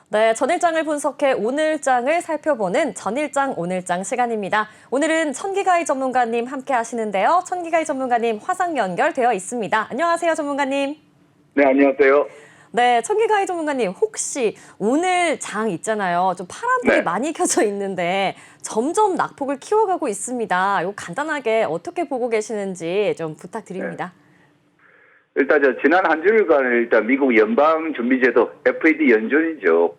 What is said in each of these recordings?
네, 전일장을 분석해 오늘장을 살펴보는 전일장 오늘장 시간입니다. 오늘은 천기가희 전문가님 함께 하시는데요. 천기가희 전문가님 화상 연결되어 있습니다. 안녕하세요, 전문가님. 네, 안녕하세요. 네, 천기가희 전문가님, 혹시 오늘 장 있잖아요. 좀 파란불이 네. 많이 켜져 있는데 점점 낙폭을 키워가고 있습니다. 이거 간단하게 어떻게 보고 계시는지 좀 부탁드립니다. 일단 지난 한 주일간 일단 미국 연방준비제도 FED 연준이죠.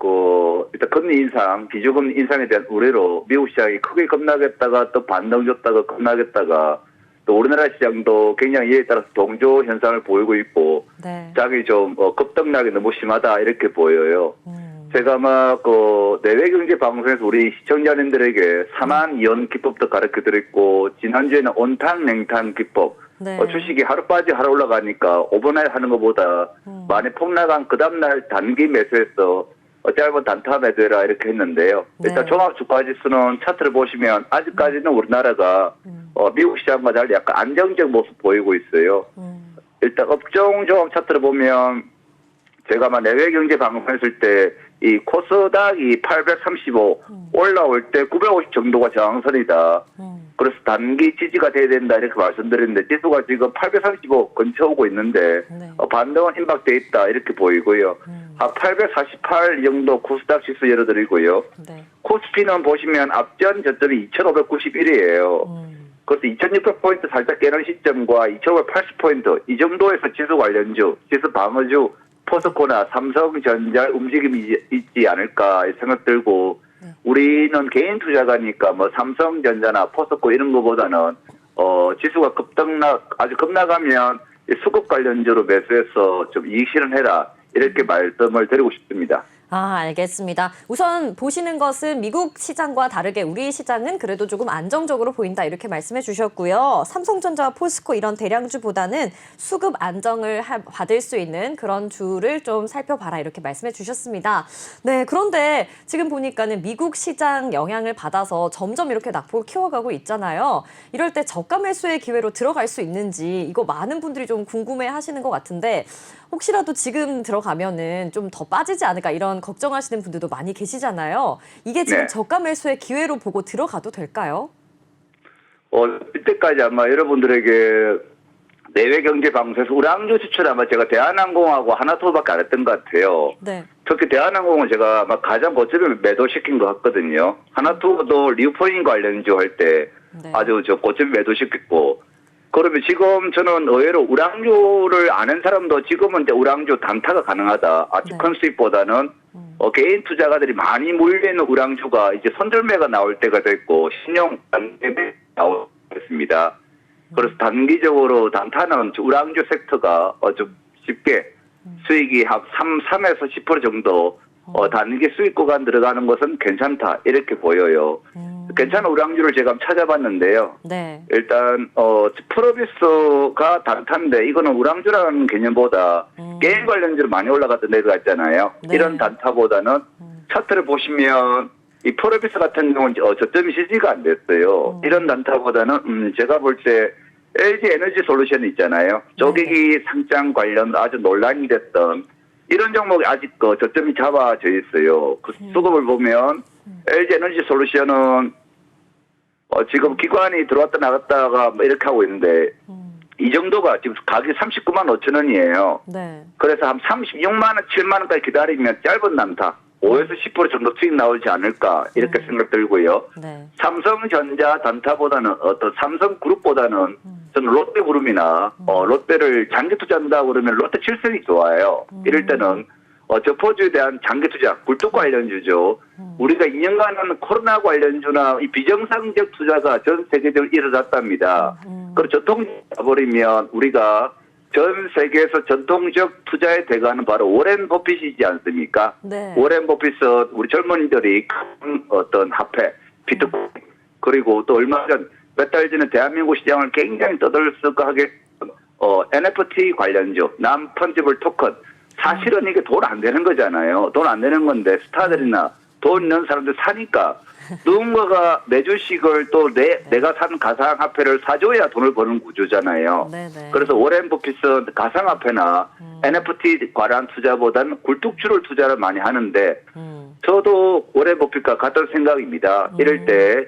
일단 금리 인상, 기조금 인상에 대한 우려로 미국 시장이 크게 급락했다가 또 반등 줬다가 급락했다가 또 우리나라 시장도 굉장히 이에 따라서 동조 현상을 보이고 있고, 네. 장이 좀 급등락이 너무 심하다 이렇게 보여요. 제가 아마 내외경제 방송에서 우리 시청자님들에게 사만2원 기법도 가르쳐드렸고, 지난주에는 온탕 냉탕 기법, 네. 주식이 하루 빠지 하루 올라가니까 오버나잇 하는 것보다 많이 폭락한 그 다음날 단기 매수해서 짧은 단타 매도해라 이렇게 했는데요. 네. 일단 종합주가지수는 차트를 보시면 아직까지는 우리나라가 미국 시장과 달리 약간 안정적 모습 보이고 있어요. 일단 업종 종합 차트를 보면 제가 아마 내외경제 방송 했을 때 이 코스닥이 835 올라올 때 950 정도가 저항선이다. 그래서 단기 지지가 돼야 된다 이렇게 말씀드렸는데 지수가 지금 835 근처 오고 있는데 네. 반등은 임박돼 있다 이렇게 보이고요. 한 848 정도 코스닥 지수 열어드리고요. 네. 코스피는 보시면 앞전 저점이 2591이에요. 그래서 2600포인트 살짝 깨는 시점과 2580포인트 이 정도에서 지수 관련주, 지수 방어주, 포스코나 삼성전자 움직임이 있지 않을까 생각 들고, 우리는 개인 투자가니까 뭐 삼성전자나 포스코 이런 거보다는 지수가 아주 급락하면 수급 관련주로 매수해서 좀 이익 실현해라 이렇게 말씀을 드리고 싶습니다. 알겠습니다. 우선 보시는 것은 미국 시장과 다르게 우리 시장은 그래도 조금 안정적으로 보인다 이렇게 말씀해 주셨고요. 삼성전자와 포스코 이런 대량주보다는 수급 안정을 받을 수 있는 그런 주를 좀 살펴봐라 이렇게 말씀해 주셨습니다. 네, 그런데 지금 보니까는 미국 시장 영향을 받아서 점점 이렇게 낙폭을 키워가고 있잖아요. 이럴 때 저가 매수의 기회로 들어갈 수 있는지 이거 많은 분들이 좀 궁금해 하시는 것 같은데 혹시라도 지금 들어가면은 좀 더 빠지지 않을까 이런 걱정하시는 분들도 많이 계시잖아요. 이게 지금 네. 저가 매수의 기회로 보고 들어가도 될까요? 이때까지 아마 여러분들에게 내외경제 방송에서 우량주 추출 아마 제가 대한항공하고 하나투어밖에 안 했던 것 같아요. 네. 특히 대한항공은 제가 아마 가장 고점에 매도시킨 것 같거든요. 하나투어도 리우포인 관련주 할 때 네. 아주 고점에 매도시켰고, 그러면 지금 저는 의외로 우량주를 아는 사람도 지금은 이제 우량주 단타가 가능하다. 아주 큰 수익보다는 개인 투자가들이 많이 몰려있는 우량주가 이제 손절매가 나올 때가 됐고 신용 단계가 나오겠습니다. 그래서 단기적으로 단타는 우량주 섹터가 좀 쉽게 수익이 한 3에서 10% 정도 단기 수익 구간 들어가는 것은 괜찮다 이렇게 보여요. 괜찮은 우량주를 제가 한번 찾아봤는데요. 네. 일단 프로비스가 단타인데 이거는 우량주라는 개념보다 게임 관련주로 많이 올라갔던 데가 있잖아요. 네. 이런 단타보다는 차트를 보시면 이 프로비스 같은 경우는 저점이 지지가 안 됐어요. 이런 단타보다는 제가 볼 때 LG 에너지 솔루션 있잖아요. 조개기 상장 관련 아주 논란이 됐던 이런 종목이 아직 저점이 잡아져 있어요. 그 수급을 보면 LG 에너지 솔루션은 지금 기관이 들어왔다 나갔다가 이렇게 하고 있는데 이 정도가 지금 가격이 39만 5천 원이에요. 네. 그래서 한 36만 원, 7만 원까지 기다리면 짧은 단타 5에서 10% 정도 수익 나오지 않을까 이렇게 생각 들고요. 네. 삼성전자 단타보다는 삼성그룹보다는 저는 롯데그룹이나 롯데를 장기 투자한다고 그러면 롯데 칠성이 좋아요. 이럴 때는 저포주에 대한 장기 투자, 굴뚝 관련주죠. 우리가 2년간은 코로나 관련주나 이 비정상적 투자가 전 세계적으로 일어났답니다. 그리고 전통 버리면 우리가 전 세계에서 전통적 투자의 대가는 바로 워렌 버핏이지 않습니까? 네. 워렌 버핏은 우리 젊은이들이 큰 어떤 화폐, 비트코인, 그리고 또 얼마 전 몇 달 전에 대한민국 시장을 굉장히 떠들썩하게 NFT 관련주, non-fungible 토큰, 사실은 이게 돈 안 되는 거잖아요. 돈 안 되는 건데 스타들이나 돈 있는 사람들 사니까 누군가가 내 주식을 또 내가 산 가상화폐를 사줘야 돈을 버는 구조잖아요. 네네. 그래서 워렌 버핏은 가상화폐나 NFT 관한 투자보다는 굴뚝주를 투자를 많이 하는데 저도 워렌 버핏과 같은 생각입니다. 이럴 때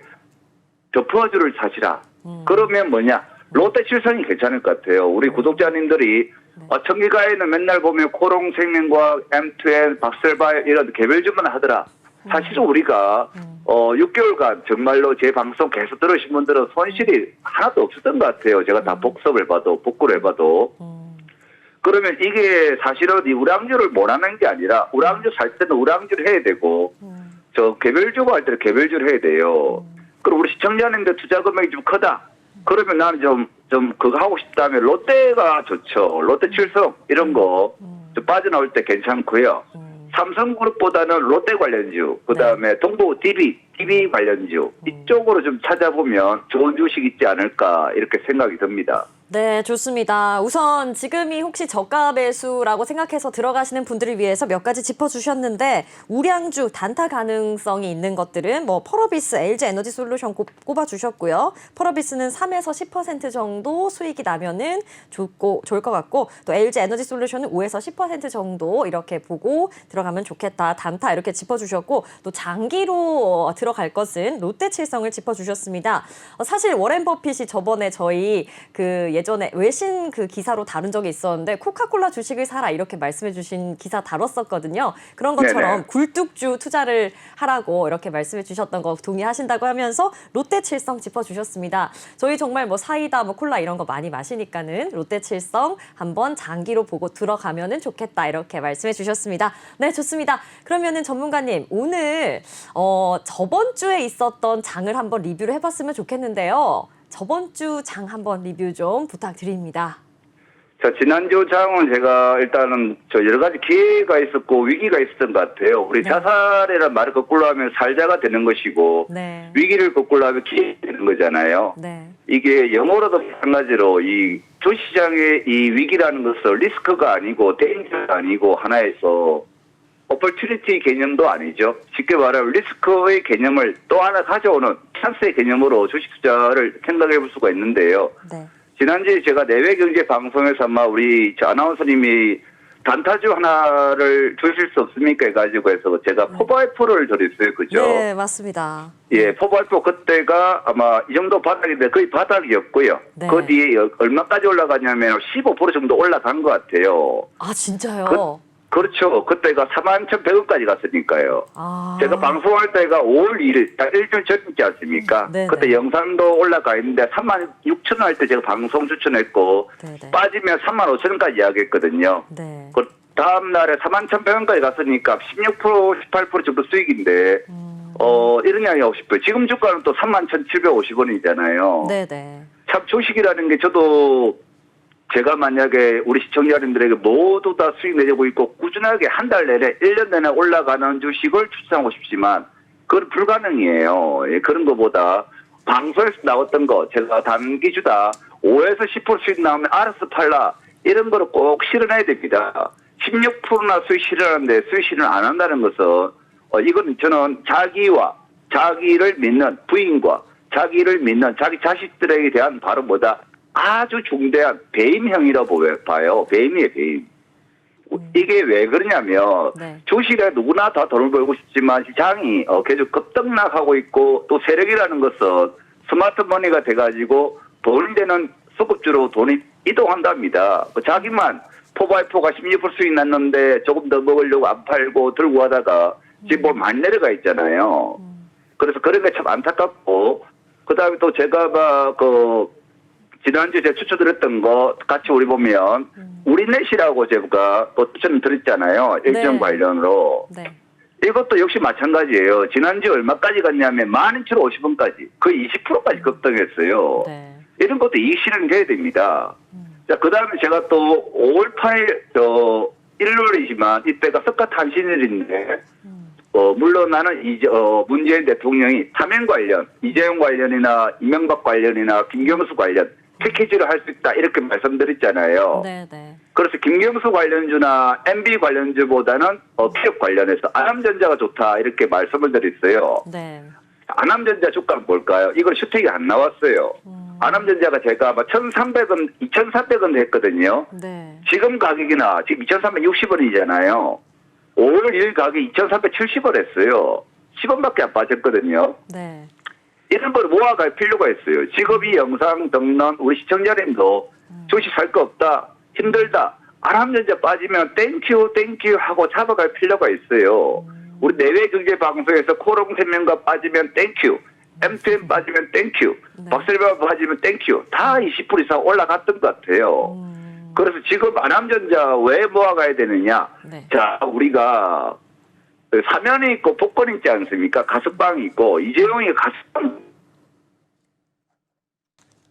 저퍼주를 사시라. 그러면 뭐냐? 롯데칠성이 괜찮을 것 같아요. 우리 구독자님들이 청기가에는 맨날 보면 코롱생명과학, M2N, 박셀바이오 이런 개별주만 하더라. 사실은 우리가 6개월간 정말로 제 방송 계속 들으신 분들은 손실이 하나도 없었던 것 같아요. 제가 다 복습을 봐도 복구를 해봐도. 그러면 이게 사실은 이 우량주를 못하는 게 아니라 우량주 살 때는 우량주를 해야 되고 저 개별주고 할 때는 개별주를 해야 돼요. 그리고 우리 시청자님들 투자 금액이 좀 크다. 그러면 나는 좀 그거 하고 싶다면 롯데가 좋죠. 롯데칠성 이런 거 좀 빠져나올 때 괜찮고요. 삼성그룹보다는 롯데 관련주, 그다음에 동부 DB 관련주 이쪽으로 좀 찾아보면 좋은 주식 있지 않을까 이렇게 생각이 듭니다. 네, 좋습니다. 우선 지금이 혹시 저가 매수라고 생각해서 들어가시는 분들을 위해서 몇 가지 짚어주셨는데 우량주 단타 가능성이 있는 것들은 뭐 펄어비스, LG 에너지 솔루션 꼽아주셨고요. 펄어비스는 3에서 10% 정도 수익이 나면은 좋을 것 같고 또 LG 에너지 솔루션은 5에서 10% 정도 이렇게 보고 들어가면 좋겠다. 단타 이렇게 짚어주셨고 또 장기로 들어갈 것은 롯데칠성을 짚어주셨습니다. 사실 워렌 버핏이 저번에 저희 예전에 외신 그 기사로 다룬 적이 있었는데 코카콜라 주식을 사라 이렇게 말씀해 주신 기사 다뤘었거든요. 그런 것처럼 네네. 굴뚝주 투자를 하라고 이렇게 말씀해 주셨던 거 동의하신다고 하면서 롯데칠성 짚어주셨습니다. 저희 정말 뭐 사이다 뭐 콜라 이런 거 많이 마시니까는 롯데칠성 한번 장기로 보고 들어가면은 좋겠다 이렇게 말씀해 주셨습니다. 네, 좋습니다. 그러면은 전문가님 오늘 저번 주에 있었던 장을 한번 리뷰를 해봤으면 좋겠는데요. 저번 주 장 한번 리뷰 좀 부탁드립니다. 자, 지난주 장은 제가 일단은 여러 가지 기회가 있었고 위기가 있었던 것 같아요. 우리 자살이라는 말을 거꾸로 하면 살자가 되는 것이고 네. 위기를 거꾸로 하면 기회가 되는 거잖아요. 네. 이게 영어로도 마찬가지로 이 주시장의 이 위기라는 것은 리스크가 아니고 데인저가 아니고 하나에서 오퍼튜니티 개념도 아니죠. 쉽게 말하면 리스크의 개념을 또 하나 가져오는 찬스의 개념으로 주식 투자를 생각해 볼 수가 있는데요. 네. 지난주에 제가 내외경제 방송에서 아마 우리 아나운서님이 단타주 하나를 주실 수 없습니까 해가지고 해서 제가 포바이프를 드렸어요. 그죠? 네, 맞습니다. 예, 포바이프 그때가 아마 이 정도 바닥인데 거의 바닥이었고요. 네. 그 뒤에 얼마까지 올라가냐면 15% 정도 올라간 것 같아요. 아, 진짜요? 그렇죠. 그때가 41,100원까지 갔으니까요. 아. 제가 방송할 때가 5월 1일, 일주일 전이지 않습니까? 네네. 그때 영상도 올라가 있는데 36,000원 할 때 제가 방송 추천했고 네네. 빠지면 35,000원까지 이야기했거든요. 네. 그 다음 날에 41,100원까지 갔으니까 16%, 18% 정도 수익인데 이런 이야기 하고 싶어요. 지금 주가는 또 31,750원이잖아요. 네네. 참 주식이라는 게 저도 제가 만약에 우리 시청자님들에게 모두 다 수익 내고 있고 꾸준하게 한 달 내내 1년 내내 올라가는 주식을 추천하고 싶지만 그건 불가능이에요. 예, 그런 것보다 방송에서 나왔던 거 제가 단기주다 5에서 10% 수익 나오면 알아서 팔라 이런 거를 꼭 실현해야 됩니다. 16%나 수익 실현하는데 수익 실현 안 한다는 것은 이건 저는 자기를 믿는 부인과 자기를 믿는 자기 자식들에게 대한 바로 뭐다 아주 중대한 배임형이라고 봐요. 배임이에요, 배임. 이게 왜 그러냐면 네. 주식에 누구나 다 돈을 벌고 싶지만 시장이 계속 급등락하고 있고 또 세력이라는 것은 스마트머니가 돼가지고 돈이 되는 수급주로 돈이 이동한답니다. 자기만 포바이포가 16% 수익 났는데 조금 더 먹으려고 안 팔고 들고 가다가 지금 뭐 많이 내려가 있잖아요. 그래서 그런 게 참 안타깝고 그다음에 또 제가 지난주에 제가 추천드렸던 거 같이 우리 보면 우리넷이라고 제가 또 추천드렸잖아요. 일정 네. 관련으로. 네. 이것도 역시 마찬가지예요. 지난주에 얼마까지 갔냐면 12,050원까지 거의 20%까지 급등했어요. 네. 이런 것도 이익 실현돼야 됩니다. 자, 그 다음에 제가 또 5월 8일, 일요일이지만 이때가 석가탄신일인데 물론 나는 문재인 대통령이 사면 관련, 이재용 관련이나 이명박 관련이나 김경수 관련 패키지를 할 수 있다 이렇게 말씀드렸잖아요. 네네. 그래서 김경수 관련주나 MB 관련주보다는 피업 관련해서 아람전자가 좋다 이렇게 말씀을 드렸어요. 네. 안암전자 주가는 뭘까요? 이걸 슈택이 안 나왔어요. 안암전자가 제가 1,300원, 2,400원 했거든요. 네. 지금 가격이나 지금 2,360원이잖아요. 5월 1일 가격이 2,370원 했어요. 10원밖에 안 빠졌거든요. 네. 이런 걸 모아갈 필요가 있어요. 지금 이 영상 듣는 우리 시청자님도 주식 살 거 없다, 힘들다, 안암전자 빠지면 땡큐 하고 잡아갈 필요가 있어요. 우리 내외경제방송에서 코롱생명과 빠지면 땡큐, M2M 빠지면 땡큐, 네. 박스리바 빠지면 땡큐, 다 20% 이상 올라갔던 것 같아요. 그래서 지금 안암전자 왜 모아가야 되느냐? 네. 자, 우리가 사면이 있고 복권이 있지 않습니까? 가스빵이 있고 이재용이 가스빵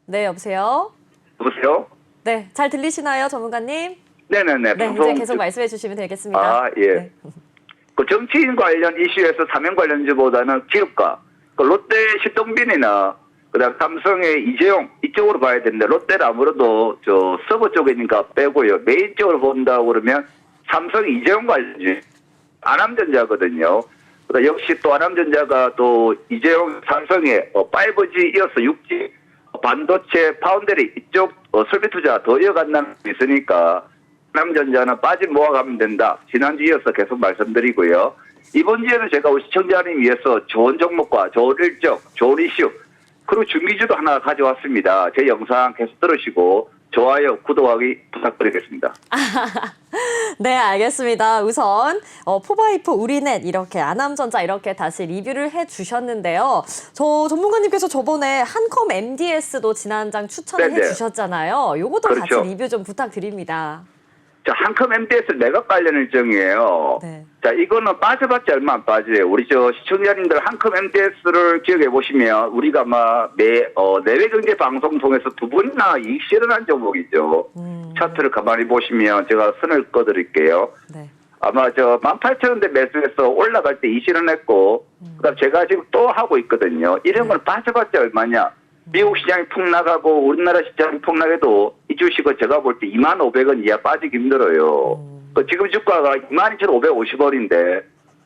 네, 여보세요? 보세요. 네, 잘 들리시나요, 전문가님? 네네네. 네, 이제 계속 말씀해 주시면 되겠습니다. 아, 예. 네. 그 정치인 관련 이슈에서 사면 관련주보다는 기업가, 그 롯데 신동빈이나 그다음 삼성의 이재용 이쪽으로 봐야 되는데 롯데는 아무래도 저 서버 쪽이니까 빼고요. 메인 쪽으로 본다고 그러면 삼성 이재용 관련주 안암전자거든요. 그다음 역시 또 안암전자가 또 이재용 삼성의 5G 이어서 6G 반도체 파운드리 이쪽 설비 투자 더 이어간다는 게 있으니까 안암전자는 빠진 모아가면 된다. 지난주 이어서 계속 말씀드리고요. 이번 주에는 제가 우리 시청자님 위해서 좋은 종목과 좋은 일정, 좋은 이슈 그리고 중기주도 하나 가져왔습니다. 제 영상 계속 들으시고 좋아요, 구독하기 부탁드리겠습니다. 네, 알겠습니다. 우선 포바이포, 우리넷 이렇게 안암전자 이렇게 다시 리뷰를 해주셨는데요. 저 전문가님께서 저번에 한컴 MDS도 지난장 추천을 네네. 해주셨잖아요. 요것도 그렇죠. 같이 리뷰 좀 부탁드립니다. 자, 한컴 MDS 매각 관련 일정이에요. 네. 자, 이거는 빠져봤자 얼마 안 빠져요. 우리 저 시청자님들 한컴 MDS를 기억해 보시면 우리가 아마 내외경제 방송 통해서 두 번이나 이익 실현한 종목이죠. 차트를 가만히 보시면 제가 선을 꺼드릴게요. 네. 아마 저 18,000원대 매수해서 올라갈 때 이익 실현했고, 그다음 제가 지금 또 하고 있거든요. 이런 걸 빠져봤자 얼마냐? 미국 시장이 폭 나가고 우리나라 시장이 폭 나가도 이 주식은 제가 볼 때 25,000원 이하 빠지기 힘들어요. 지금 주가가 22,550원인데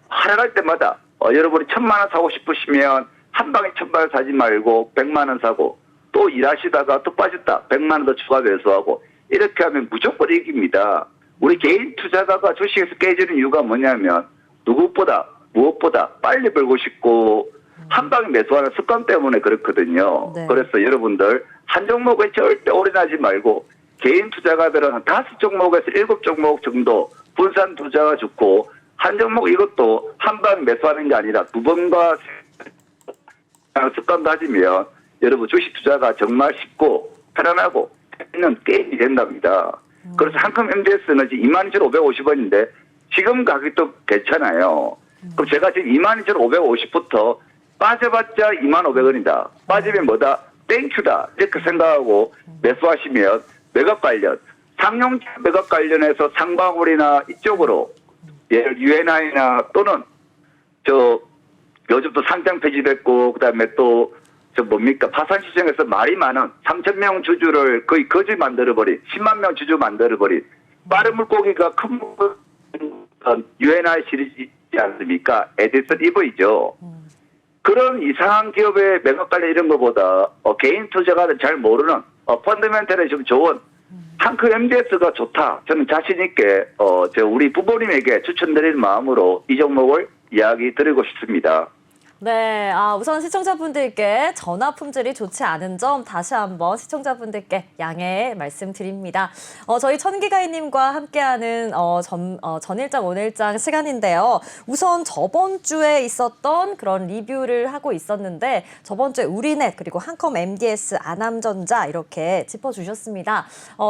하락할 때마다 여러분이 1,000만 원 사고 싶으시면 한 방에 1,000만 원 사지 말고 100만 원 사고 또 일하시다가 또 빠졌다 100만 원 더 추가 매수하고 이렇게 하면 무조건 이깁니다. 우리 개인 투자가가 주식에서 깨지는 이유가 뭐냐면 누구보다 무엇보다 빨리 벌고 싶고 한 방에 매수하는 습관 때문에 그렇거든요. 네. 그래서 여러분들 한 종목에 절대 올인하지 말고 개인 투자가들은 한 5종목에서 7종목 정도 분산 투자가 좋고 한 종목 이것도 한 방에 매수하는 게 아니라 두 번과 습관 가지면 여러분 주식 투자가 정말 쉽고 편안하고 있는 게임이 된답니다. 그래서 한컴 MDS는 지금 22,550원인데 지금 가격도 괜찮아요. 그럼 제가 지금 22,550부터 빠져봤자 25,000원이다. 빠지면 뭐다? 땡큐다. 이렇게 생각하고 매수하시면 매각 관련, 상용 매각 관련해서 상방울이나 이쪽으로 예를 UNI나 또는 저 요즘 또 상장 폐지됐고 그다음에 또 저 뭡니까 파산 시장에서 말이 많은 3,000명 주주를 거의 거지 만들어버린 10만 명 주주 만들어버린 빠른 물고기가 큰 UNI 시리즈 있지 않습니까? 에디슨 이브이죠. 그런 이상한 기업의 매각 관련 이런 것보다 개인 투자가는 잘 모르는 펀더멘털에 좀 좋은 한컴 MDS가 좋다. 저는 자신 있게 저 우리 부모님에게 추천드리는 마음으로 이 종목을 이야기 드리고 싶습니다. 네, 우선 시청자분들께 전화 품질이 좋지 않은 점 다시 한번 시청자분들께 양해 말씀드립니다. 저희 천기가이님과 함께하는 전일장 오늘장 시간인데요. 우선 저번 주에 있었던 그런 리뷰를 하고 있었는데 저번 주에 우리넷 그리고 한컴 MDS, 안암전자 이렇게 짚어주셨습니다.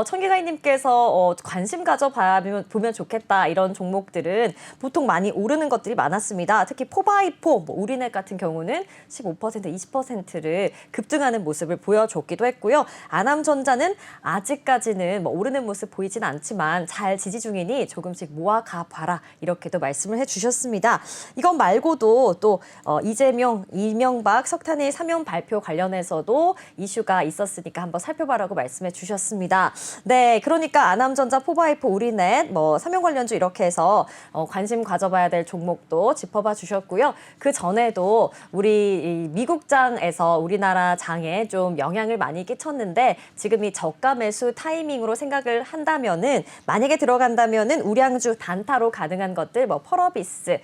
천기가이님께서 관심 가져보면 좋겠다 이런 종목들은 보통 많이 오르는 것들이 많았습니다. 특히 포바이포, 우리넷 같은 경우는 15%, 20%를 급등하는 모습을 보여줬기도 했고요. 안암전자는 아직까지는 오르는 모습 보이진 않지만 잘 지지 중이니 조금씩 모아가 봐라 이렇게도 말씀을 해주셨습니다. 이것 말고도 또 이재명, 이명박 석탄일 사면 발표 관련해서도 이슈가 있었으니까 한번 살펴봐라고 말씀해 주셨습니다. 네, 그러니까 안암전자, 포바이포, 우리넷, 사면 관련주 이렇게 해서 관심 가져봐야 될 종목도 짚어봐 주셨고요. 그 전에도 중에서도 우리 이 미국장에서 우리나라 장에 좀 영향을 많이 끼쳤는데 지금 이 저가 매수 타이밍으로 생각을 한다면은 만약에 들어간다면은 우량주 단타로 가능한 것들 뭐 펄어비스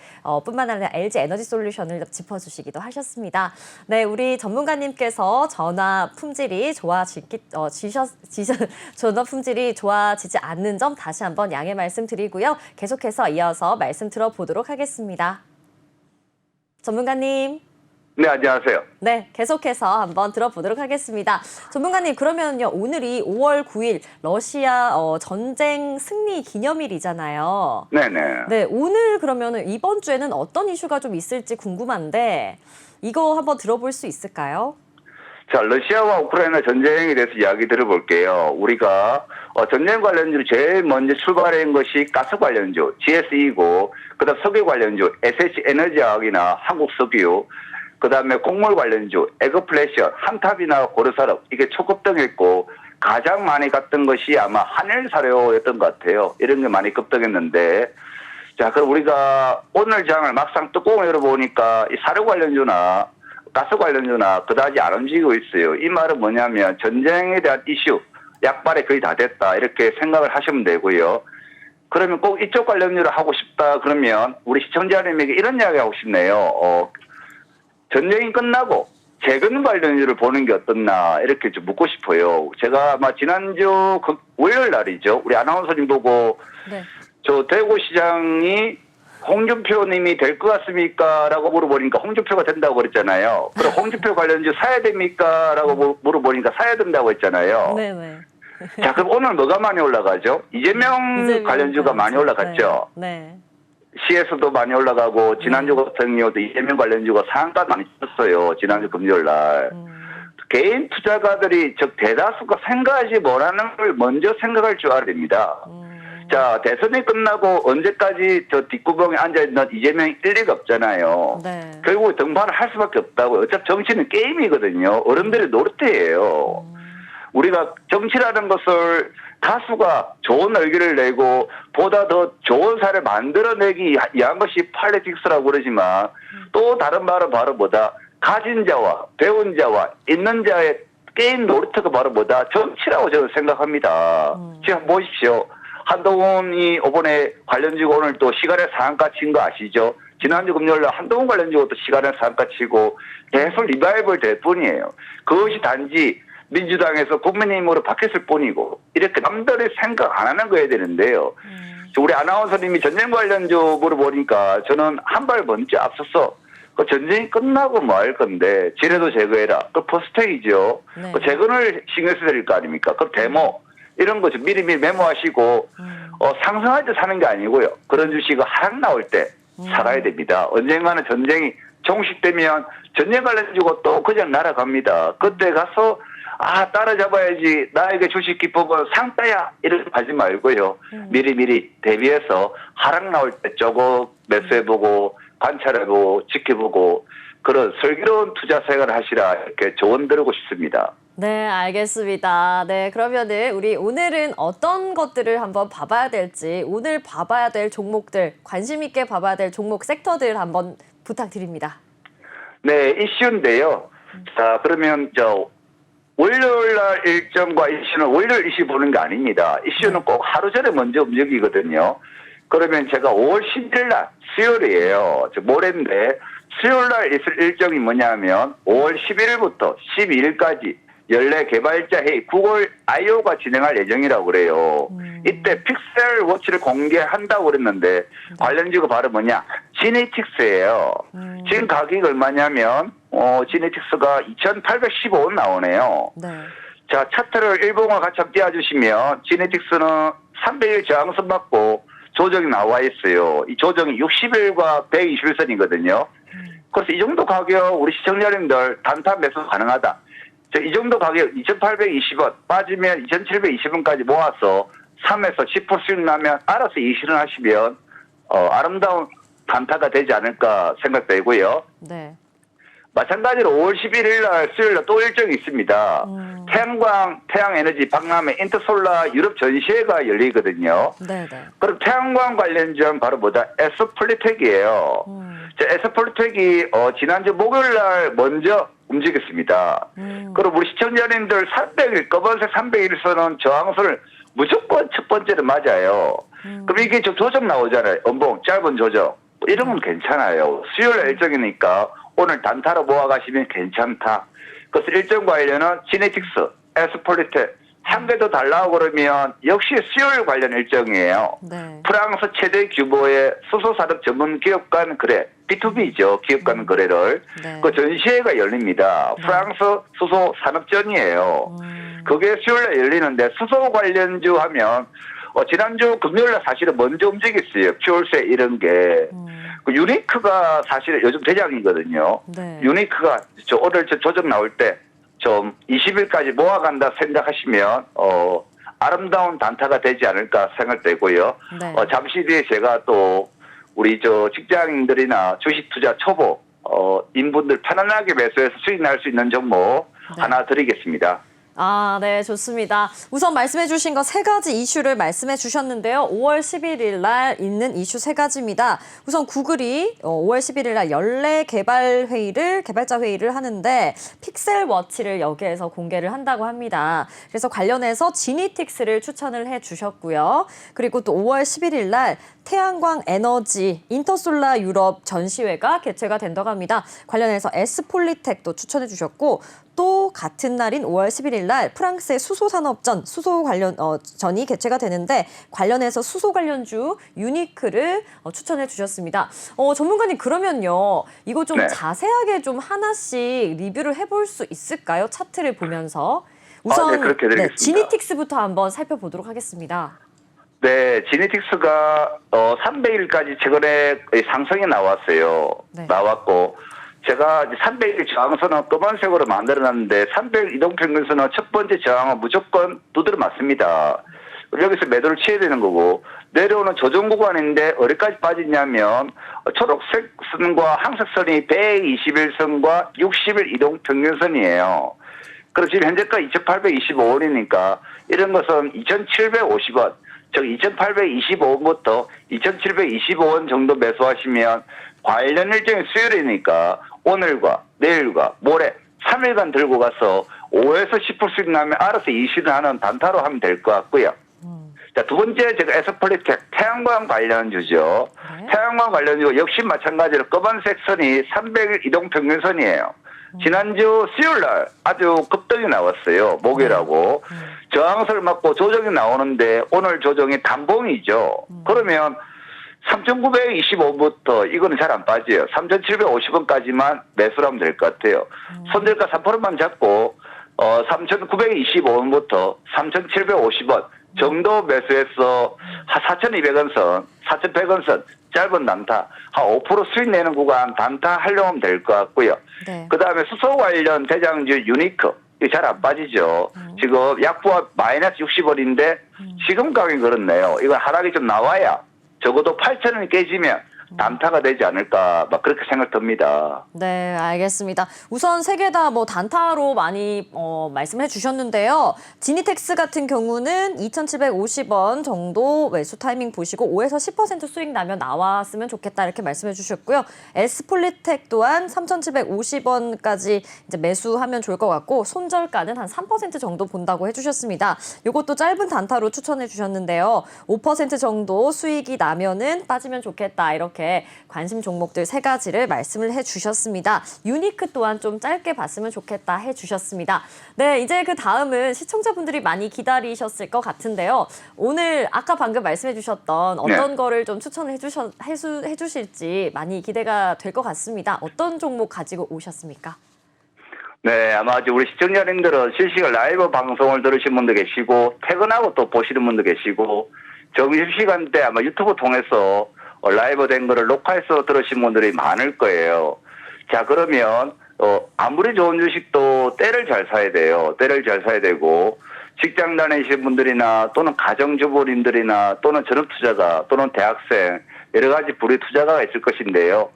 뿐만 아니라 LG 에너지 솔루션을 짚어주시기도 하셨습니다. 네, 우리 전문가님께서 전화 품질이 전화 품질이 좋아지지 않는 점 다시 한번 양해 말씀드리고요. 계속해서 이어서 말씀 들어보도록 하겠습니다. 전문가님. 네, 안녕하세요. 네, 계속해서 한번 들어보도록 하겠습니다. 전문가님, 그러면요, 오늘이 5월 9일 러시아 전쟁 승리 기념일이잖아요. 네네. 네, 오늘 그러면은 이번 주에는 어떤 이슈가 좀 있을지 궁금한데 이거 한번 들어볼 수 있을까요? 자, 러시아와 우크라이나 전쟁에 대해서 이야기 들어볼게요. 우리가 전쟁 관련주로 제일 먼저 출발한 것이 가스 관련주, GSE고, 그다음 석유 관련주, SH에너지화학이나 한국석유, 그다음에 곡물 관련주, 에그플래션, 한탑이나 고려산업, 이게 초급등했고 가장 많이 갔던 것이 아마 한일사료였던 것 같아요. 이런 게 많이 급등했는데, 자, 그럼 우리가 오늘 장을 막상 뚜껑을 열어보니까 이 사료 관련주나 가스 관련주나 그다지 안 움직이고 있어요. 이 말은 뭐냐면 전쟁에 대한 이슈, 약발이 거의 다 됐다 이렇게 생각을 하시면 되고요. 그러면 꼭 이쪽 관련주를 하고 싶다 그러면 우리 시청자님에게 이런 이야기 하고 싶네요. 전쟁이 끝나고 재건 관련주를 보는 게 어떻나 이렇게 좀 묻고 싶어요. 제가 아마 지난주 월요일 날이죠. 우리 아나운서님 보고 네. 저 대구시장이 홍준표 님이 될 것 같습니까? 라고 물어보니까 홍준표가 된다고 그랬잖아요. 그럼 홍준표 관련주 사야 됩니까? 라고 물어보니까 사야 된다고 했잖아요. 네네. 자, 그럼 오늘 뭐가 많이 올라가죠? 이재명 관련주가 많이 올라갔죠. 네. 시에서도 많이 올라가고 지난주 같은 경우도 이재명 관련주가 상한가 많이 쳤어요. 지난주 금요일 날. 개인 투자가들이 즉 대다수가 생각하지 못하는 걸 먼저 생각할 줄 알아야 됩니다. 자, 대선이 끝나고 언제까지 저 뒷구멍에 앉아있는 이재명이 일 리가 없잖아요. 네. 결국 등판을 할 수밖에 없다고요. 어차피 정치는 게임이거든요. 어른들의 노릇이에요. 우리가 정치라는 것을 다수가 좋은 의견을 내고 보다 더 좋은 사회를 만들어내기 위한 것이 팔리틱스라고 그러지만 또 다른 말은 바로 뭐다. 가진 자와 배운 자와 있는 자의 게임 노릇가 바로 뭐다. 정치라고 저는 생각합니다. 지금 보십시오. 한동훈이 이번에 관련주고 오늘 또 시간에 상한가 친 거 아시죠? 지난주 금요일 날 한동훈 관련주고 또 시간에 상한가 치고 계속 리바이벌 될 뿐이에요. 그것이 단지 민주당에서 국민의힘으로 바뀌었을 뿐이고 이렇게 남들이 생각 안 하는 거야 되는데요. 우리 아나운서님이 전쟁 관련주 물어보니까 저는 한 발 먼저 앞서서 그 전쟁이 끝나고 뭐 할 건데 지뢰도 제거해라. 그 포스텍이죠. 네. 그 재건을 신경 써야 될 거 아닙니까? 그 데모 이런 거 좀 미리미리 메모하시고 상승할 때 사는 게 아니고요. 그런 주식은 하락 나올 때 사가야 됩니다. 언젠가는 전쟁이 종식되면 전쟁 관련주고 또 그냥 날아갑니다. 그때 가서 따라잡아야지 나에게 주식 기법은 상따야 이렇게 하지 말고요. 미리미리 대비해서 하락 나올 때 조금 매수해보고 관찰해보고 지켜보고 그런 슬기로운 투자 생활을 하시라 이렇게 조언 드리고 싶습니다. 네, 알겠습니다. 네, 그러면은 우리 오늘은 어떤 것들을 한번 봐봐야 될지 오늘 봐봐야 될 종목들, 관심 있게 봐봐야 될 종목 섹터들 한번 부탁드립니다. 네, 이슈인데요. 자, 그러면 월요일 날 일정과 이슈는 월요일 이슈 보는 게 아닙니다. 이슈는 꼭 하루 전에 먼저 움직이거든요. 그러면 제가 5월 11일 날 수요일이에요. 모레인데 수요일 날 있을 일정이 뭐냐면 5월 11일부터 12일까지 연례 개발자 회의 구글 I.O.가 진행할 예정이라고 그래요. 이때 픽셀 워치를 공개한다고 그랬는데 관련주가 바로 뭐냐? 지네틱스예요. 지금 가격이 얼마냐면 지네틱스가 2,815원 나오네요. 네. 자, 차트를 일봉과 같이 띄워주시면 지네틱스는 300일 저항선 받고 조정이 나와 있어요. 이 조정이 60일과 121선이거든요. 그래서 이 정도 가격 우리 시청자님들 단타 매수 가능하다. 이 정도 가격 2,820원 빠지면 2,720원까지 모아서 3에서 10% 수익 나면 알아서 이실현하시면 아름다운 단타가 되지 않을까 생각되고요. 네. 마찬가지로 5월 11일 날 수요일 날 또 일정이 있습니다. 태양광, 태양에너지 박람회 인터솔라 유럽 전시회가 열리거든요. 네. 그럼 태양광 관련주는 바로 뭐다? 에스플리텍이에요. 에스폴텍이 지난주 목요일 날 먼저 움직였습니다. 그럼 우리 시청자님들 300일, 검은색 300일선은 저항선을 무조건 첫 번째로 맞아요. 그럼 이게 좀 조정 나오잖아요. 연봉, 짧은 조정. 이런 건 괜찮아요. 수요일 일정이니까 오늘 단타로 모아가시면 괜찮다. 그래서 일정 관련은 지네틱스, 에스폴텍, 한 개 더 달라고 그러면 역시 수요일 관련 일정이에요. 네. 프랑스 최대 규모의 수소산업 전문 기업 간 거래, B2B죠. 기업 간 거래를. 네. 그 전시회가 열립니다. 네. 프랑스 수소 산업전이에요. 그게 수요일에 열리는데 수소 관련주 하면 지난주 금요일날 사실은 먼저 움직였어요. 퓨얼세 이런 게. 그 유니크가 사실 요즘 대장이거든요. 네. 유니크가 오늘 조정 나올 때 좀 20일까지 모아간다 생각하시면 아름다운 단타가 되지 않을까 생각되고요. 네. 잠시 뒤에 제가 또 우리 직장인들이나 주식 투자 초보 인분들 편안하게 매수해서 수익 날 수 있는 종목 네. 하나 드리겠습니다. 아, 네, 좋습니다. 우선 말씀해 주신 거 세 가지 이슈를 말씀해 주셨는데요. 5월 11일 날 있는 이슈 세 가지입니다. 우선 구글이 5월 11일 날 연례 개발자 회의를 하는데 픽셀 워치를 여기에서 공개를 한다고 합니다. 그래서 관련해서 지니틱스를 추천을 해 주셨고요. 그리고 또 5월 11일 날 태양광 에너지 인터솔라 유럽 전시회가 개최가 된다고 합니다. 관련해서 에스폴리텍도 추천해 주셨고 또 같은 날인 5월 11일 날 프랑스의 수소산업전, 수소 관련 전이 개최가 되는데 관련해서 수소 관련주 유니크를 추천해 주셨습니다. 전문가님 그러면요. 이거 좀 네. 자세하게 좀 하나씩 리뷰를 해볼 수 있을까요? 차트를 보면서. 우선 네, 그렇게 해드리겠습니다. 지니틱스부터 한번 살펴보도록 하겠습니다. 네, 지네틱스가 300일까지 최근에 상승이 나왔어요. 네. 나왔고 제가 300일 저항선은 검은색으로 만들어놨는데 300일 이동평균선은 첫 번째 저항은 무조건 두드려 맞습니다. 여기서 매도를 취해야 되는 거고 내려오는 조정 구간인데 어디까지 빠지냐면 초록색 선과 항색 선이 121선과 60일 이동평균선이에요. 그래서 지금 현재까지 2,825원이니까 이런 것은 2,750원 즉 2,825원부터 2,725원 정도 매수하시면 관련 일정이 수요일이니까 오늘과 내일과 모레 3일간 들고 가서 5에서 10% 수익 나면 알아서 이슈를 하는 단타로 하면 될 것 같고요. 자, 두 번째 제가 에스폴리텍 태양광 관련주죠. 네. 태양광 관련주 역시 마찬가지로 검은색 선이 300일 이동평균선이에요. 지난주 수요일날 아주 급등이 나왔어요. 목요일하고. 저항선을 맞고 조정이 나오는데 오늘 조정이 단봉이죠. 그러면 3,925원부터 이거는 잘 안 빠져요. 3,750원까지만 매수를 하면 될 것 같아요. 손절가 3%만 잡고 3,925원부터 3,750원 정도 매수해서 4,200원 선, 4,100원 선 짧은 단타 한 5% 수익 내는 구간 단타 하려고 하면 될 것 같고요. 네. 그다음에 수소 관련 대장주 유니크 이게 잘 안 빠지죠. 지금 약보합 마이너스 60원인데 지금 가격이 그렇네요. 이건 하락이 좀 나와야 적어도 8,000원이 깨지면 단타가 되지 않을까 막 그렇게 생각됩니다. 네, 알겠습니다. 우선 세 개 다 뭐 단타로 많이 말씀해 주셨는데요. 지니텍스 같은 경우는 2,750원 정도 매수 타이밍 보시고 5에서 10% 수익 나면 나왔으면 좋겠다 이렇게 말씀해 주셨고요. 에스폴리텍 또한 3,750원까지 이제 매수하면 좋을 것 같고 손절가는 한 3% 정도 본다고 해주셨습니다. 이것도 짧은 단타로 추천해 주셨는데요. 5% 정도 수익이 나면은 빠지면 좋겠다 이렇게 관심 종목들 세 가지를 말씀을 해주셨습니다. 유니크 또한 좀 짧게 봤으면 좋겠다 해주셨습니다. 네, 이제 그 다음은 시청자분들이 많이 기다리셨을 것 같은데요. 오늘 아까 방금 말씀해주셨던 어떤 거를 좀 추천을 해주실지 많이 기대가 될 것 같습니다. 어떤 종목 가지고 오셨습니까? 네, 아마 우리 시청자님들은 실시간 라이브 방송을 들으신 분도 계시고 퇴근하고 또 보시는 분도 계시고 점심시간 때 아마 유튜브 통해서 라이브 된 거를 녹화해서 들으신 분들이 많을 거예요. 자, 그러면 아무리 좋은 주식도 때를 잘 사야 돼요. 때를 잘 사야 되고 직장 다니시는 분들이나 또는 가정주부님들이나 또는 전업투자자 또는 대학생 여러 가지 불의 투자가가 있을 것인데요.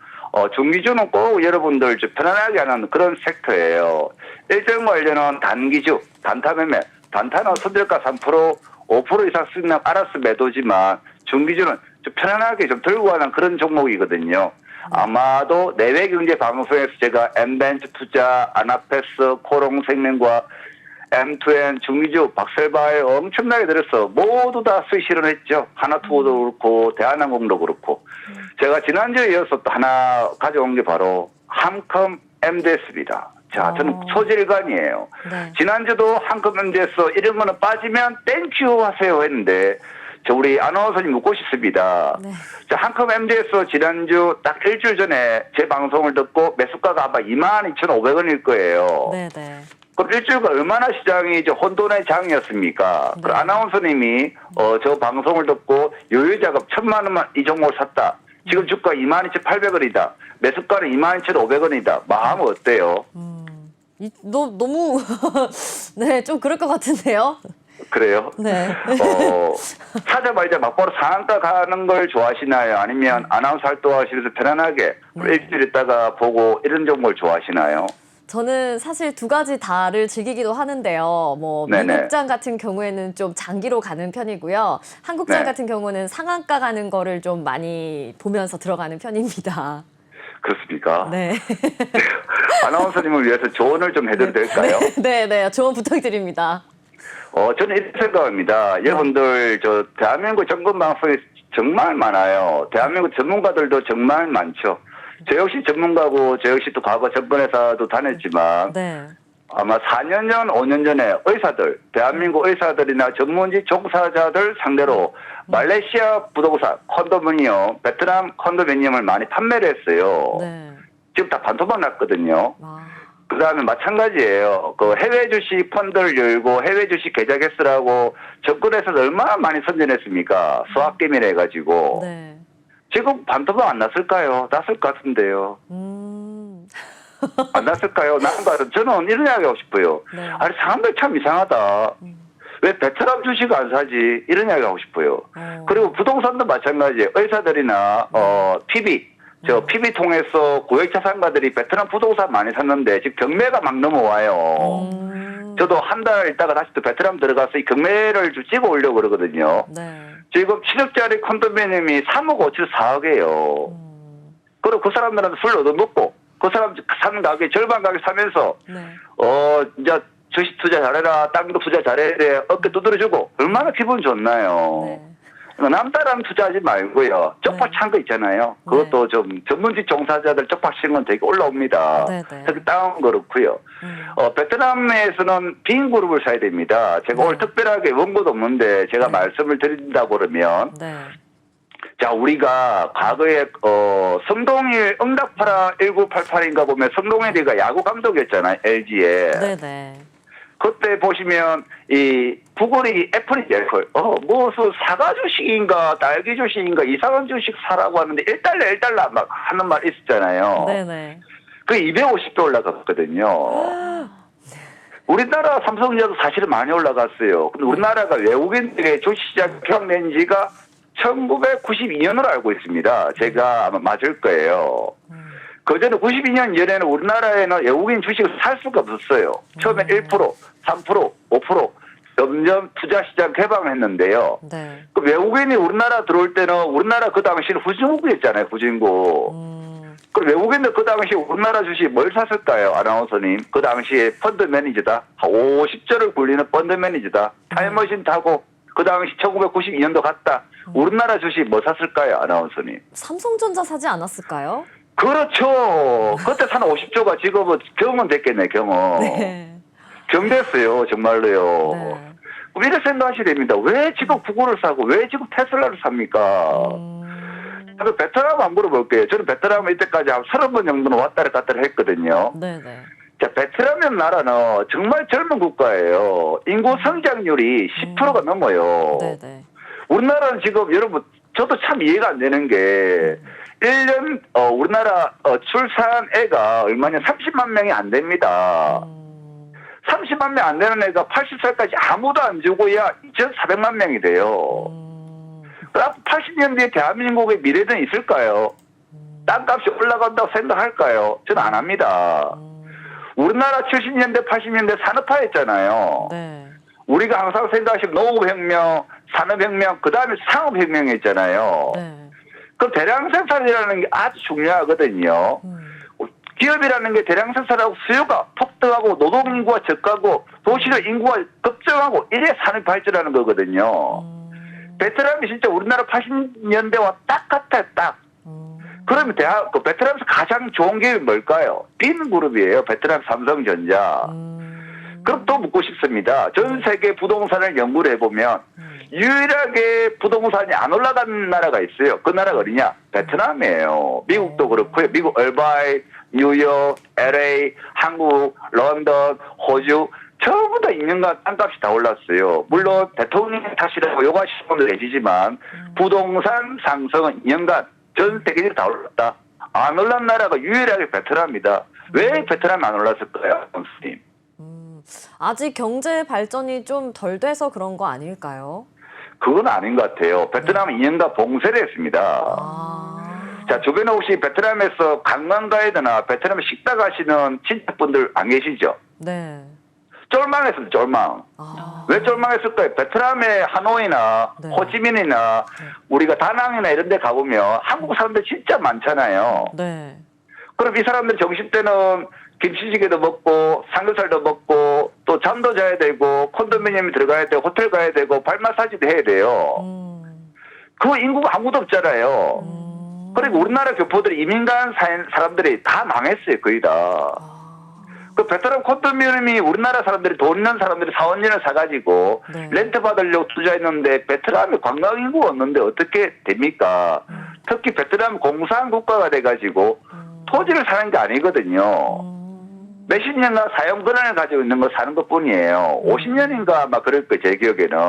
중기주는 꼭 여러분들 좀 편안하게 하는 그런 섹터예요. 일정 관련은 단기주, 단타 매매, 단타는 손절가 3%, 5% 이상 수익 나면 알아서 매도지만 중기주는 좀 편안하게 좀 들고 가는 그런 종목이거든요. 아마도 내외경제방송에서 제가 엠벤처투자, 아나페스, 코롱생명과 M2N, 중위주, 박셀바에 엄청나게 들어서 모두 다 수익 실현했죠. 하나투어도 그렇고 대한항공도 그렇고. 제가 지난주에 이어서 또 하나 가져온 게 바로 함컴 MDS입니다. 자, 저는 소질관이에요. 네. 지난주도 함컴 MDS 이런 거는 빠지면 땡큐 하세요 했는데 저 우리 아나운서님 묻고 싶습니다. 네. 자, 함컴 MDS 지난주 딱 일주일 전에 제 방송을 듣고 매수가가 아마 22,500원일 거예요. 네네. 그럼 일주일간 얼마나 시장이 이제 혼돈의 장이었습니까? 네. 그 아나운서님이 저 방송을 듣고 요요자금 1,000만 원만 이 종목을 샀다. 지금 주가 22,800원이다. 매수가는 22,500원이다. 마음은 어때요? 너무 네, 좀 그럴 것 같은데요. 그래요? 네. 사자마자 막바로 상한가 가는 걸 좋아하시나요? 아니면 아나운서 활동하시면서 편안하게 일주일 있다가 보고 이런 종목을 좋아하시나요? 저는 사실 두 가지 다를 즐기기도 하는데요. 뭐 네네. 미국장 같은 경우에는 좀 장기로 가는 편이고요. 한국장 네. 같은 경우는 상한가 가는 거를 좀 많이 보면서 들어가는 편입니다. 그렇습니까? 네. 아나운서님을 위해서 조언을 좀 해드려도 될까요? 네. 조언 부탁드립니다. 저는 이렇게 생각합니다. 여러분들, 대한민국 정권 방송이 정말 많아요. 대한민국 전문가들도 정말 많죠. 저 역시 전문가고, 저 역시 또 과거 정권회사도 다녔지만, 네. 아마 4년 전, 5년 전에 의사들, 대한민국 의사들이나 전문직 종사자들 상대로 말레이시아 부동산, 컨도미니엄, 베트남 컨도미니엄을 많이 판매를 했어요. 네. 지금 다 반토막 났거든요. 아, 그 다음에 마찬가지예요. 그 해외 주식 펀드를 열고 해외 주식 계좌 개설하고 정권에서 얼마나 많이 선전했습니까? 수학개미를 해가지고. 네. 지금 반토막 안 났을까요? 났을 것 같은데요. 안 났을까요? 나는 거 저는 이런 이야기 하고 싶어요. 네. 아니, 사람들 참 이상하다. 왜 베트남 주식 안 사지? 이런 이야기 하고 싶어요. 그리고 부동산도 마찬가지예요. 의사들이나, PB. PB 통해서 고액 자산가들이 베트남 부동산 많이 샀는데 지금 경매가 막 넘어와요. 저도 한 달 있다가 다시 또 베트남 들어가서 이 경매를 좀 찍어 오려고 그러거든요. 네. 지금 7억짜리 컨도미니엄이 3억 5천 4억이에요. 그리고 그 사람들한테 술 얻어먹고 그 사람 사는 가게 절반 가게 사면서 네. 이제 주식 투자 잘해라, 땅도 투자 잘해야 돼, 어깨 두드려주고 얼마나 기분 좋나요. 네. 남다른 투자하지 말고요. 쪽박 찬 거 있잖아요. 그것도 좀 전문직 종사자들 쪽박 치는 건 되게 올라옵니다. 네. 특히 다운 그렇고요. 베트남에서는 빈 그룹을 사야 됩니다. 제가 오늘 특별하게 원고도 없는데 제가 말씀을 드린다고 그러면 네. 자, 우리가 과거에 성동일 응답하라 1988인가 보면 성동일이가 야구 감독이었잖아요. LG에. 네네. 그때 보시면 이 구글이 애플이죠. 애플. 무슨 사과 주식인가 딸기 주식인가 이상한 주식 사라고 하는데 1달러 막 하는 말 있었잖아요. 네네. 그 250배 올라갔거든요. 우리나라 삼성전자도 사실은 많이 올라갔어요. 근데 우리나라가 외국인들의 주식시장 경낸 지가 1992년으로 알고 있습니다. 제가 아마 맞을 거예요. 그전에 92년 전에는 우리나라에는 외국인 주식을 살 수가 없었어요. 처음에 1%, 3%, 5% 점점 투자시장 개방을 했는데요. 네. 그 외국인이 우리나라 들어올 때는 우리나라 그 당시는 후진국이었잖아요. 후진국. 그 외국인들 그 당시에 우리나라 주식 뭘 샀을까요? 아나운서님. 그 당시에 펀드 매니저다. 한 50조를 굴리는 펀드 매니저다. 타임머신 타고 그 당시 1992년도 갔다. 우리나라 주식 뭐 샀을까요? 아나운서님. 삼성전자 사지 않았을까요? 그렇죠. 그때 산 50조가 지금은 경험 됐겠네, 경험. 네. 경됐어요, 정말로요. 네. 그럼 이렇게 생각하셔야 됩니다. 왜 지금 구글을 사고, 왜 지금 테슬라를 삽니까? 저는 베트남 안 물어볼게요. 저는 베트남에 이때까지 한 30번 정도는 왔다리 갔다리 했거든요. 네네. 자, 베트남이라는 나라는 정말 젊은 국가예요. 인구 성장률이 10%가 넘어요. 네네. 우리나라는 지금 여러분, 저도 참 이해가 안 되는 게, 1년, 우리나라, 출산 애가 얼마냐, 30만 명이 안 됩니다. 30만 명 안 되는 애가 80살까지 아무도 안 주고야 2,400만 명이 돼요. 80년대에 대한민국의 미래는 있을까요? 땅값이 올라간다고 생각할까요? 저는 안 합니다. 우리나라 70년대, 80년대 산업화했잖아요. 네. 우리가 항상 생각하시면 농업혁명, 산업혁명, 그 다음에 상업혁명이 있잖아요. 네. 그 대량 생산이라는 게 아주 중요하거든요. 기업이라는 게 대량 생산하고 수요가 폭등하고 노동 인구가 적하고 도시의 인구가 급증하고 이래 산업이 발전하는 거거든요. 베트남이 진짜 우리나라 80년대와 딱 같아요, 딱. 그러면 베트남에서 가장 좋은 기업이 뭘까요? 빈그룹이에요. 베트남 삼성전자. 그럼 또 묻고 싶습니다. 전 세계 부동산을 연구를 해보면 유일하게 부동산이 안 올라간 나라가 있어요. 그 나라가 어디냐? 베트남이에요. 미국도 그렇고요. 미국 얼바이, 뉴욕, LA, 한국, 런던, 호주 전부 다 2년간 땅값이 다 올랐어요. 물론 대통령 탓이라고 욕하시는 분들 계시지만 부동산 상승은 2년간 전 세계적으로 다 올랐다. 안 올란 나라가 유일하게 베트남이다. 왜 베트남이 안 올랐을까요, 선생님? 아직 경제 발전이 좀 덜 돼서 그런 거 아닐까요? 그건 아닌 것 같아요. 베트남은 2년간 봉쇄를 했습니다. 자, 주변에 혹시 베트남에서 관광 가이드나 베트남 식당 가시는 친척분들 안 계시죠? 네. 쫄망했어요, 쫄망. 왜 쫄망했을까요? 베트남의 하노이나 네. 호치민이나 우리가 다낭이나 이런 데 가보면 한국 사람들 진짜 많잖아요. 네. 그럼 이 사람들 점심때는 김치찌개도 먹고 삼겹살도 먹고 또 잠도 자야 되고 콘도미니엄에 들어가야 되고 호텔 가야 되고 발 마사지도 해야 돼요. 그 인구가 아무도 없잖아요. 그리고 우리나라 교포들이 이민 간 사람들이 다 망했어요, 거의 다. 그 베트남 콘도미니엄이 우리나라 사람들이 돈 있는 사람들이 사원전을 사가지고 네. 렌트 받으려고 투자했는데 베트남에 관광 인구가 없는데 어떻게 됩니까? 특히 베트남 공산 국가가 돼가지고 토지를 사는 게 아니거든요. 몇십 년간 사용 권한을 가지고 있는 거 사는 것 뿐이에요. 50년인가 아마 그럴 거예요, 제 기억에는.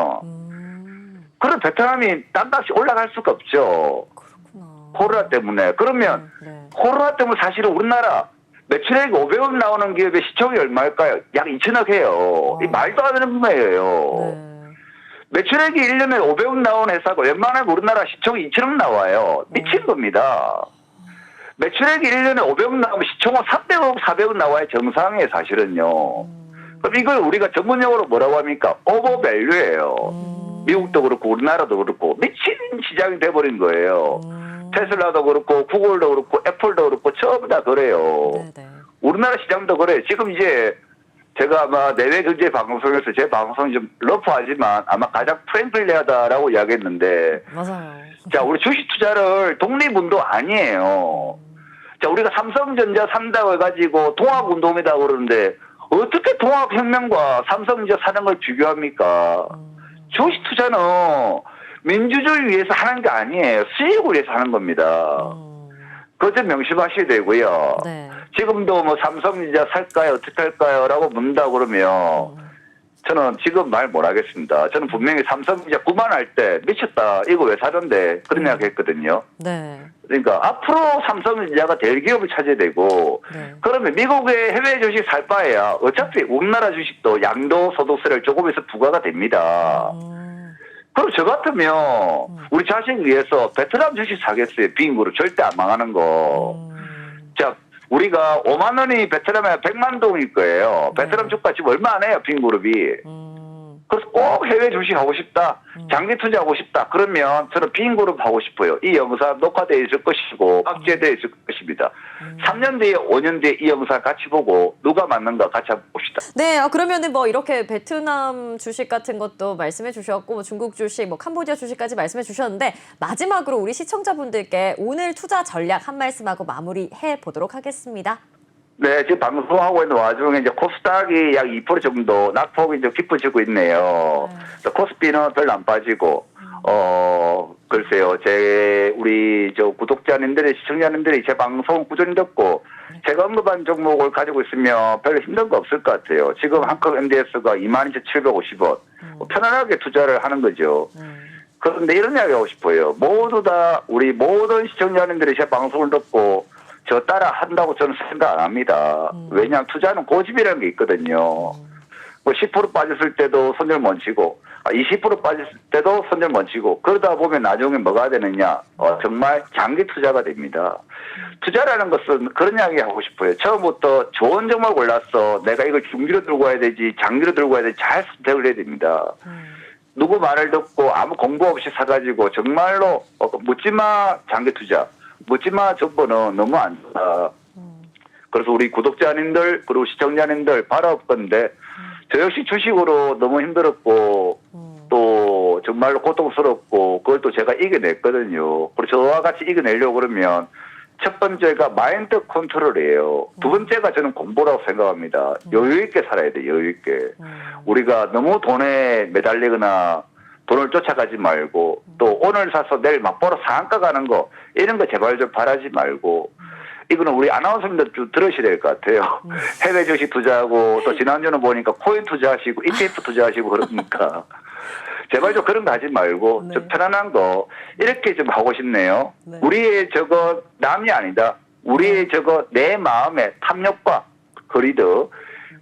그럼 베트남이 땅값이 올라갈 수가 없죠. 그렇구나. 코로나 때문에. 그러면 네. 코로나 때문에 사실은 우리나라 매출액이 500억 나오는 기업의 시총이 얼마일까요? 약 2천억 해요. 이 말도 안 되는 거예요. 네. 매출액이 1년에 500억 나오는 회사가 웬만하면 우리나라 시총이 2천억 나와요. 미친 겁니다. 매출액이 1년에 500억 나오면 시총은 300억, 400억 나와야 정상이에요, 사실은요. 그럼 이걸 우리가 전문용어로 뭐라고 합니까? 오버밸류예요. 미국도 그렇고 우리나라도 그렇고 미친 시장이 돼버린 거예요. 테슬라도 그렇고 구글도 그렇고 애플도 그렇고 전부 다 그래요. 네네. 우리나라 시장도 그래요. 지금 이제 제가 아마 내외경제 방송에서 제 방송이 좀 러프하지만 아마 가장 프렌들리하다라고 이야기했는데 맞아요. 자, 우리 주식 투자를 독립운동 아니에요. 자, 우리가 삼성전자 산다고 해가지고 통합운동이다 그러는데 어떻게 통합혁명과 삼성전자 사는 걸 비교합니까? 주식 투자는 민주주의 위해서 하는 게 아니에요. 수익을 위해서 하는 겁니다. 그것 좀 명심하셔야 되고요. 네. 지금도 뭐 삼성전자 살까요? 어떻게 할까요? 라고 묻는다 그러면 저는 지금 말 못 하겠습니다. 저는 분명히 삼성전자 9만 할 때 미쳤다. 이거 왜 사던데? 그런 이야기 했거든요. 네. 그러니까 앞으로 삼성전자가 대기업을 차지해야 되고 네. 그러면 미국의 해외 주식 살 바에야 어차피 우리나라 주식도 양도소득세를 조금해서 부과가 됩니다. 그럼 저 같으면 우리 자식을 위해서 베트남 주식 사겠어요. 빈그룹 절대 안 망하는 거. 자, 우리가 5만 원이 베트남에 100만 동일 거예요. 베트남 주가 지금 얼마 안 해요, 빈그룹이. 그래서 꼭 해외 주식 하고 싶다. 장기 투자하고 싶다. 그러면 저는 빈그룹 하고 싶어요. 이 영상 녹화되어 있을 것이고 박제되어 있을 것입니다. 3년 뒤에 5년 뒤에 이 영상 같이 보고 누가 맞는가 같이 한번 봅시다. 네, 그러면은 뭐 이렇게 베트남 주식 같은 것도 말씀해 주셨고, 중국 주식, 뭐 캄보디아 주식까지 말씀해 주셨는데, 마지막으로 우리 시청자분들께 오늘 투자 전략 한 말씀하고 마무리해 보도록 하겠습니다. 네, 지금 방송하고 있는 와중에 이제 코스닥이 약 2% 정도 낙폭이 좀 깊어지고 있네요. 코스피는 별로 안 빠지고, 글쎄요, 우리 구독자님들이, 시청자님들이 제 방송 꾸준히 듣고, 제가 언급한 종목을 가지고 있으면 별로 힘든 거 없을 것 같아요. 지금 한국 MDS가 22,750원. 편안하게 투자를 하는 거죠. 그런데 이런 이야기 하고 싶어요. 모두 다, 우리 모든 시청자님들이 제 방송을 듣고, 저 따라 한다고 저는 생각 안 합니다. 왜냐하면 투자는 고집이라는 게 있거든요. 뭐 10% 빠졌을 때도 손절 못 치고 20% 빠졌을 때도 손절 못 치고 그러다 보면 나중에 뭐가 되느냐 정말 장기 투자가 됩니다. 투자라는 것은 그런 이야기 하고 싶어요. 처음부터 좋은 종목 골랐어. 내가 이걸 중기로 들고 와야 되지 장기로 들고 와야 되지 잘 선택을 해야 됩니다. 누구 말을 듣고 아무 공부 없이 사가지고 정말로 묻지마 장기 투자, 묻지마 정보는 너무 안 좋다. 그래서 우리 구독자님들 그리고 시청자님들 바라건데 저 역시 주식으로 너무 힘들었고 또 정말로 고통스럽고 그걸 또 제가 이겨냈거든요. 그리고 저와 같이 이겨내려고 그러면 첫 번째가 마인드 컨트롤이에요. 두 번째가 저는 공부라고 생각합니다. 여유 있게 살아야 돼, 여유 있게. 우리가 너무 돈에 매달리거나 돈을 쫓아가지 말고 또 오늘 사서 내일 막보러 상한가 가는 거 이런 거 제발 좀 바라지 말고 이거는 우리 아나운서님들 좀 들으셔야 될 것 같아요. 해외 주식 투자하고 또 지난주는 보니까 코인 투자하시고 ETF 투자하시고 그러니까 제발 좀 그런 거 하지 말고 네. 좀 편안한 거 이렇게 좀 하고 싶네요. 네. 우리의 저거 남이 아니다. 우리의 저거 내 마음의 탐욕과 거리드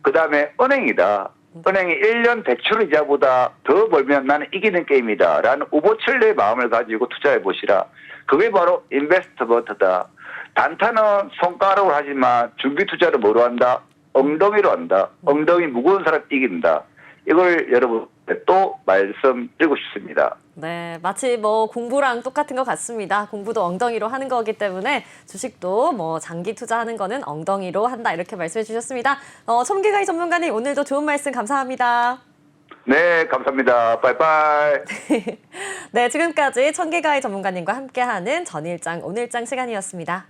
그다음에 은행이다. 은행이 1년 대출 이자보다 더 벌면 나는 이기는 게임이다. 라는 우보철레의 마음을 가지고 투자해 보시라. 그게 바로 인베스트먼트다. 단타는 손가락으로 하지만 준비 투자를 뭐로 한다? 엉덩이로 한다. 엉덩이 무거운 사람 이긴다. 이걸 여러분께 또 말씀드리고 싶습니다. 네, 마치 뭐 공부랑 똑같은 것 같습니다. 공부도 엉덩이로 하는 거기 때문에 주식도 뭐 장기 투자하는 거는 엉덩이로 한다 이렇게 말씀해 주셨습니다. 청계가이 전문가님 오늘도 좋은 말씀 감사합니다. 네, 감사합니다. 빠이빠이. 네, 지금까지 청계가이 전문가님과 함께하는 전일장 오늘장 시간이었습니다.